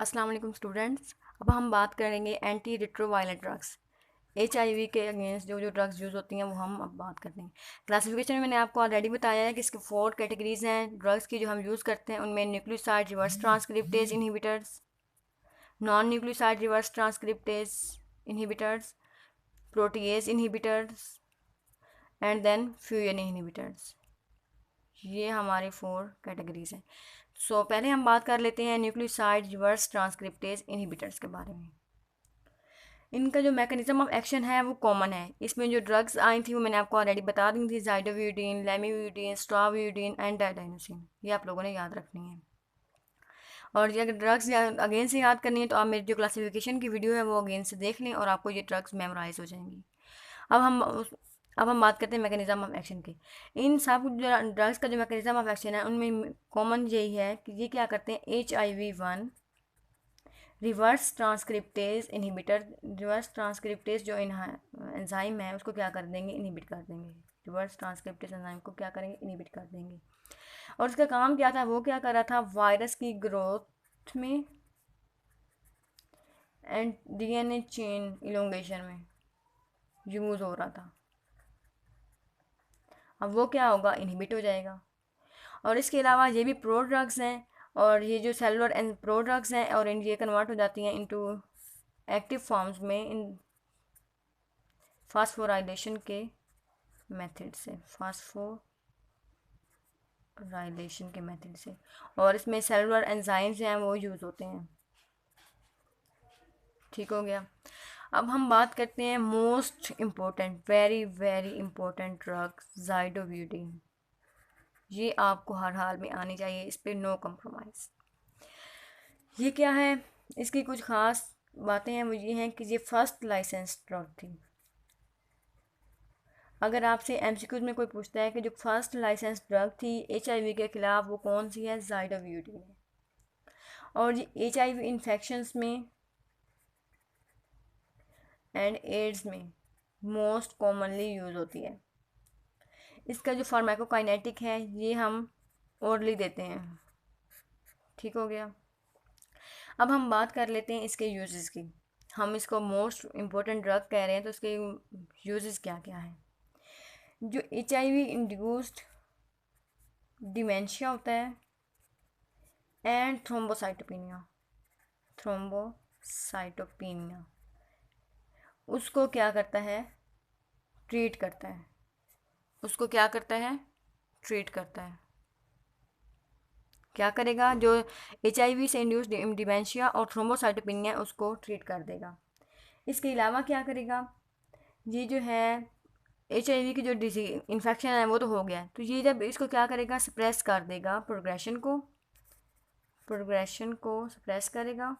अस्सलाम वालेकुम स्टूडेंट्स। अब हम बात करेंगे एंटी रिट्रोवायलेंट ड्रग्स। HIV के अगेंस्ट जो जो ड्रग्स यूज़ होती हैं वो हम अब बात करते हैं। क्लासिफिकेशन में मैंने आपको ऑलरेडी बताया है कि इसके 4 कैटेगरीज हैं ड्रग्स की जो हम यूज़ करते हैं। उनमें nucleoside reverse transcriptase inhibitors, non nucleoside reverse transcriptase inhibitors, protease inhibitors and then fusion inhibitors. ये हमारे 4 कैटेगरीज हैं। पहले हम बात कर लेते हैं न्यूक्लियोसाइड रिवर्स ट्रांसक्रिप्टेज इनहिबिटर्स के बारे में। इनका जो मैकेनिज्म ऑफ एक्शन है वो कॉमन है। इसमें जो ड्रग्स आई थी वो मैंने आपको ऑलरेडी बता दी थी, जाइडोवियोडीन, लेमिवियोडीन, स्ट्रावियोडीन एंड डाइडाइनोसिन। ये आप लोगों ने याद रखनी है। और ये अगर ड्रग्स अगेन से याद करनी है तो आप मेरी जो क्लासिफिकेशन की वीडियो है वो अगेन से देख लें और आपको ये ड्रग्स मेमोराइज हो जाएंगी। अब हम अब हम बात करते हैं मैकेनिज्म ऑफ एक्शन की। इन सब जो ड्रग्स का जो मैकेनिज्म ऑफ एक्शन है उनमें कॉमन यही है कि ये क्या करते हैं, HIV1 reverse transcriptase inhibitor. Reverse transcriptase जो एंजाइम है उसको क्या कर देंगे, इनहिबिट कर देंगे। रिवर्स ट्रांसक्रिप्टेज एंजाइम को क्या करेंगे, इनहिबिट कर देंगे। और उसका काम क्या था, वो क्या कर रहा था, वायरस की ग्रोथ में एंड DNA चेन इलोंगेशन में यूज हो रहा था। अब वो क्या होगा, इनहिबिट हो जाएगा। और इसके अलावा ये भी प्रो ड्रग्स हैं, और ये जो सेलुलर एंड प्रो ड्रग्स हैं और ये कन्वर्ट हो जाती हैं इनटू एक्टिव फॉर्म्स में इन फास्फोराइलेशन के मेथड से, फास्फोराइलेशन के मेथड से। और इसमें सेलुलर एंजाइम्स हैं वो यूज़ होते हैं। ठीक हो गया। अब हम बात करते हैं most important, very very important drug, zidovudine. ये आपको हर हाल में आनी चाहिए, इस पर नो कम्प्रोमाइज़। ये क्या है, इसकी कुछ ख़ास बातें हैं, वो ये हैं कि ये फर्स्ट लाइसेंस ड्रग थी। अगर आपसे MCQs में कोई पूछता है कि जो फर्स्ट लाइसेंस ड्रग थी HIV के ख़िलाफ़ वो कौन सी है, जाइडोवियोडीन है। और ये HIV इन्फेक्शंस में एंड एड्स में मोस्ट कॉमनली यूज़ होती है। इसका जो फार्माकोकाइनेटिक है ये हम ओरली देते हैं। ठीक हो गया। अब हम बात कर लेते हैं इसके यूजेस की। हम इसको मोस्ट इम्पोर्टेंट ड्रग कह रहे हैं तो इसके यूजेस क्या क्या हैं। जो HIV इंड्यूस्ड डिमेंशिया होता है एंड थ्रोम्बोसाइटोपिनिया उसको क्या करता है, ट्रीट करता है। उसको क्या करता है, ट्रीट करता है। क्या करेगा, जो HIV से इंड्यूस डिमेंशिया और थ्रोम्बोसाइटोपिनिया उसको ट्रीट कर देगा। इसके अलावा क्या करेगा, ये जो है HIV की जो डिजीज इन्फेक्शन है वो तो हो गया, तो ये जब इसको क्या करेगा, सप्रेस कर देगा, प्रोग्रेशन को सप्रेस करेगा,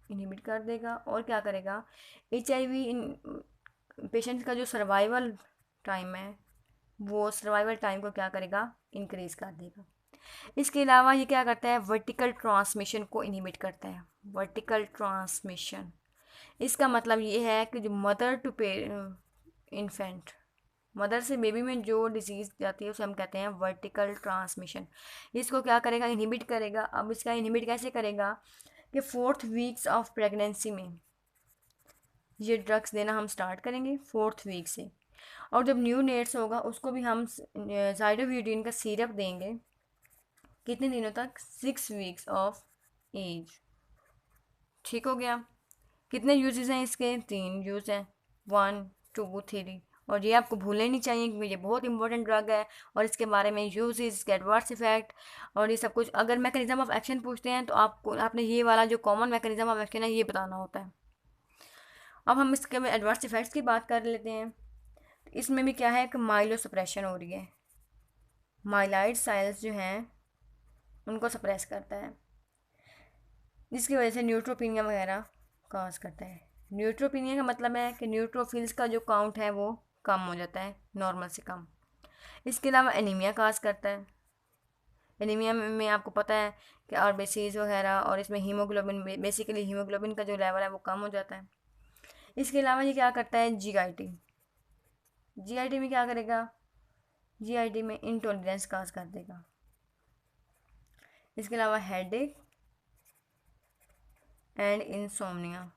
इनहिबिट कर देगा। और क्या करेगा, HIV पेशेंट का जो सर्वाइवल टाइम है वो सर्वाइवल टाइम को क्या करेगा, इंक्रीज़ कर देगा। इसके अलावा ये क्या करता है, वर्टिकल ट्रांसमिशन को इनहिबिट करता है। वर्टिकल ट्रांसमिशन, इसका मतलब ये है कि जो मदर टू इन्फेंट, मदर से बेबी में जो डिजीज़ जाती है उसे हम कहते हैं वर्टिकल ट्रांसमिशन। इसको क्या करेगा, इनहिबिट करेगा। अब इसका इनहिबिट कैसे करेगा कि 4th वीक्स ऑफ प्रेगनेंसी में ये ड्रग्स देना हम स्टार्ट करेंगे 4th वीक से। और जब न्यू नेट्स होगा उसको भी हम जाइडोवियोडीन का सिरप देंगे। कितने दिनों तक, 6 वीक्स ऑफ एज। ठीक हो गया। कितने यूजेस हैं इसके, 3 यूज हैं, 1 2 3। और ये आपको भूलने नहीं चाहिए क्योंकि ये बहुत इंपॉर्टेंट ड्रग है और इसके बारे में यूजेस, इसके एडवर्स इफेक्ट और ये सब कुछ। अगर मैकेनिज्म ऑफ एक्शन पूछते हैं तो आपने ये वाला जो कॉमन मैकेनिज्म ऑफ एक्शन है ये बताना होता है। अब हम इसके एडवर्स इफेक्ट्स की बात कर लेते हैं। इसमें भी क्या है कि माइलो सप्रेशन हो रही है, माइलाइड सेल्स जो हैं उनको सप्रेस करता है, जिसकी वजह से न्यूट्रोपिनिया वगैरह काज करता है। न्यूट्रोपिनिया का मतलब है कि न्यूट्रोफिल्स का जो काउंट है वो कम हो जाता है, नॉर्मल से कम। इसके अलावा एनीमिया काज करता है। एनीमिया में आपको पता है कि आरबीसीज वगैरह, और इसमें हीमोग्लोबिन, बेसिकली हीमोग्लोबिन का जो लेवल है वो कम हो जाता है। इसके अलावा ये क्या करता है, जीआईटी में क्या करेगा, जीआईटी में इंटॉलरेंस काज कर देगा। इसके अलावा हेडेक, एंड इंसोम्निया।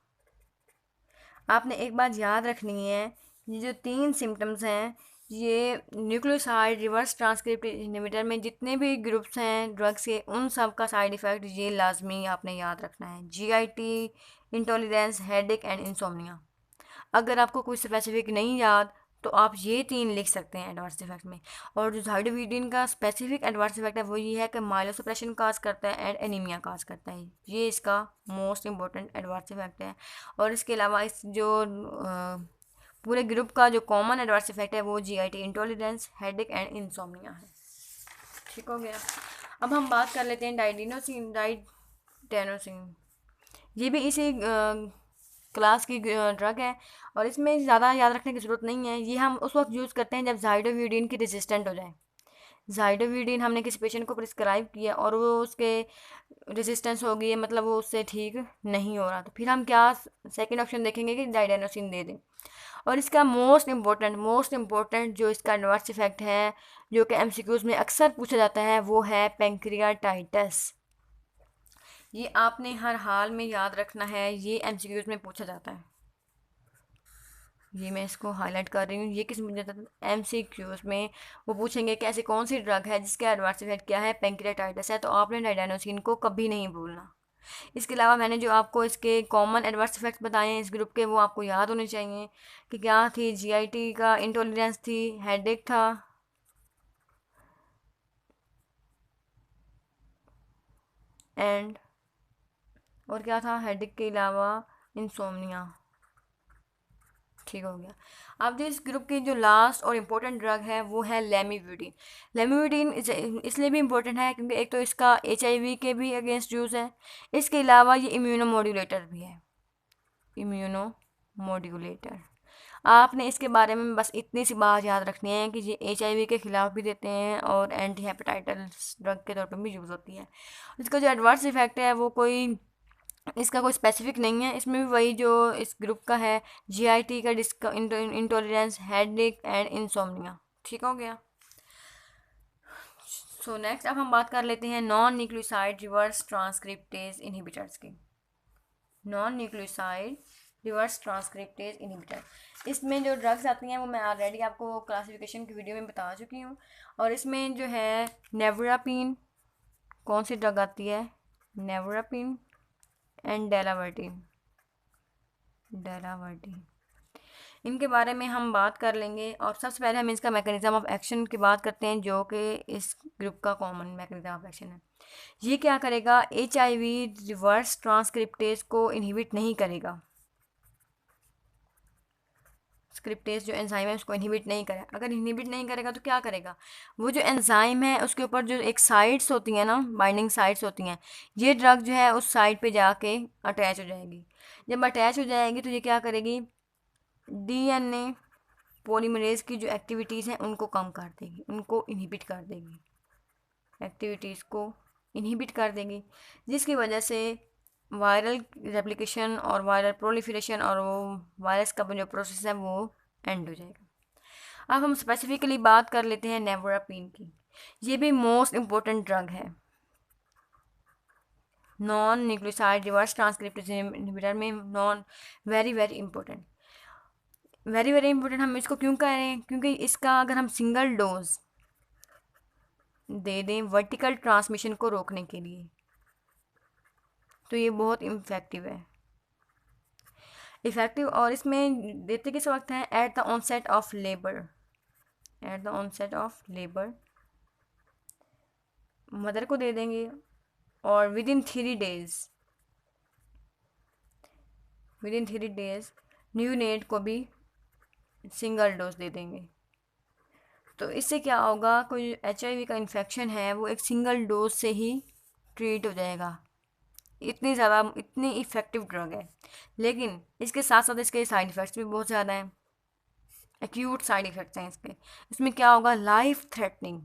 आपने एक बात याद रखनी है, ये जो 3 सिम्टम्स हैं, ये न्यूक्लियोसाइड रिवर्स ट्रांसक्रिप्टेज इनहिबिटर में जितने भी ग्रुप्स हैं ड्रग्स के, उन सब का साइड इफ़ेक्ट ये लाजमी आपने याद रखना है। GIT, intolerance, headache and insomnia. अगर आपको कोई स्पेसिफिक नहीं याद तो आप ये 3 लिख सकते हैं एडवर्स इफेक्ट में। और जो झाइडोविडिन का स्पेसिफिक एडवर्स इफेक्ट है वो ये है कि माइलोसप्रेशन काज करता है एंड एनीमिया काज करता है। ये इसका मोस्ट इंपॉर्टेंट एडवर्स इफेक्ट है। और इसके अलावा इस जो पूरे ग्रुप का जो कॉमन एडवर्स इफेक्ट है वो GIT, intolerance, headache and insomnia है। ठीक हो गया। अब हम बात कर लेते हैं डाइडेनोसिन। ये भी इसी क्लास की ड्रग है और इसमें ज़्यादा याद रखने की ज़रूरत नहीं है। ये हम उस वक्त यूज़ करते हैं जब जाइडोविडिन की रेजिस्टेंट हो जाए। जाइडोविडिन हमने किसी पेशेंट को प्रिस्क्राइब किया और वो उसके रेजिस्टेंस हो गई है, मतलब वो उससे ठीक नहीं हो रहा, तो फिर हम क्या सेकंड ऑप्शन देखेंगे कि डाइडेनोसिन दे दें। और इसका मोस्ट इम्पोर्टेंट जो इसका एडवर्स इफेक्ट है, जो कि एमसीक्यूज़ में अक्सर पूछा जाता है, वो है पेंक्रियाटाइटिस। ये आपने हर हाल में याद रखना है, ये एमसीक्यूज़ में पूछा जाता है। ये मैं इसको हाईलाइट कर रही हूँ, ये किस मुझे एमसीक्यूज़ में वो पूछेंगे कि ऐसी कौन सी ड्रग है जिसका एडवर्स इफेक्ट क्या है, पेंक्रियाटाइटिस है, तो आपने डाइडेनोसिन को कभी नहीं भूलना। इसके अलावा मैंने जो आपको इसके कॉमन एडवर्स इफेक्ट्स बताए हैं इस ग्रुप के, वो आपको याद होने चाहिए कि क्या थी। जीआईटी का इंटॉलरेंस थी, हेडेक था, एंड और क्या था हेडेक के अलावा, इंसोम्निया। ठीक हो गया। अब जो इस ग्रुप की जो लास्ट और इम्पोर्टेंट ड्रग है वो है लेमिविडिन। लेमिविडिन इसलिए भी इम्पोर्टेंट है क्योंकि एक तो इसका एचआईवी के भी अगेंस्ट यूज़ है, इसके अलावा ये इम्यूनोमोड्यूलेटर भी है। इम्यूनोमोड्यूलेटर, आपने इसके बारे में बस इतनी सी बात याद रखनी है कि ये एचआईवी के खिलाफ भी देते हैं और एंटी हेपेटाइटिस ड्रग के तौर पर भी यूज़ होती है। इसका जो एडवर्स इफेक्ट है वो इसका कोई स्पेसिफिक नहीं है, इसमें भी वही जो इस ग्रुप का है, जीआईटी का इंटॉलरेंस, हेडेक एंड इंसोम्निया। ठीक हो गया। सो नेक्स्ट अब हम बात कर लेते हैं non nucleoside reverse transcriptase inhibitors की। Non nucleoside reverse transcriptase inhibitor, इसमें जो ड्रग्स आती हैं वो मैं ऑलरेडी आपको क्लासिफिकेशन की वीडियो में बता चुकी हूँ। और इसमें जो है नेवरापिन, कौन सी ड्रग आती है, नेवरापिन एंड डेलावर्टिन, इनके बारे में हम बात कर लेंगे। और सबसे पहले हम इसका मैकेनिज्म ऑफ एक्शन की बात करते हैं, जो कि इस ग्रुप का कॉमन मैकेनिज्म ऑफ एक्शन है। ये क्या करेगा, एचआईवी रिवर्स ट्रांसक्रिप्टेज को इनहिबिट नहीं करेगा। स्क्रिप्टेज जो एंजाइम है उसको इनहिबिट नहीं करेगा। अगर इनहिबिट नहीं करेगा तो क्या करेगा, वो जो एंजाइम है उसके ऊपर जो एक साइड्स होती हैं ना, बाइंडिंग साइड्स होती हैं, ये ड्रग जो है उस साइड पे जाके अटैच हो जाएगी। जब अटैच हो जाएगी तो ये क्या करेगी, डीएनए पॉलीमरेज की जो एक्टिविटीज़ हैं उनको कम कर देगी, उनको इनहिबिट कर देगी, एक्टिविटीज़ को इनहिबिट कर देगी, जिसकी वजह से वायरल रेप्लिकेशन और वायरल प्रोलिफरेशन और वो वायरस का जो प्रोसेस है वो एंड हो जाएगा। अब हम स्पेसिफिकली बात कर लेते हैं नेवरापिन की। ये भी मोस्ट इम्पोर्टेंट ड्रग है non nucleoside reverse transcriptase inhibitor में, very very important, very very important. हम इसको क्यों कह रहे हैं, क्योंकि इसका अगर हम सिंगल डोज दे दें वर्टिकल ट्रांसमिशन को रोकने के लिए तो ये बहुत इफ़ेक्टिव। और इसमें देते किस वक्त हैं, at the onset of labour, at the onset of labour mother को दे देंगे और विद इन 3 डेज न्यूनेट को भी सिंगल डोज दे देंगे। तो इससे क्या होगा, कोई एचआईवी का इन्फेक्शन है वो एक सिंगल डोज से ही ट्रीट हो जाएगा। इतनी इफ़ेक्टिव ड्रग है, लेकिन इसके साथ साथ इसके साइड इफ़ेक्ट्स भी बहुत ज़्यादा हैं, एक्यूट साइड इफ़ेक्ट्स हैं इसके। इसमें क्या होगा, लाइफ थ्रेटनिंग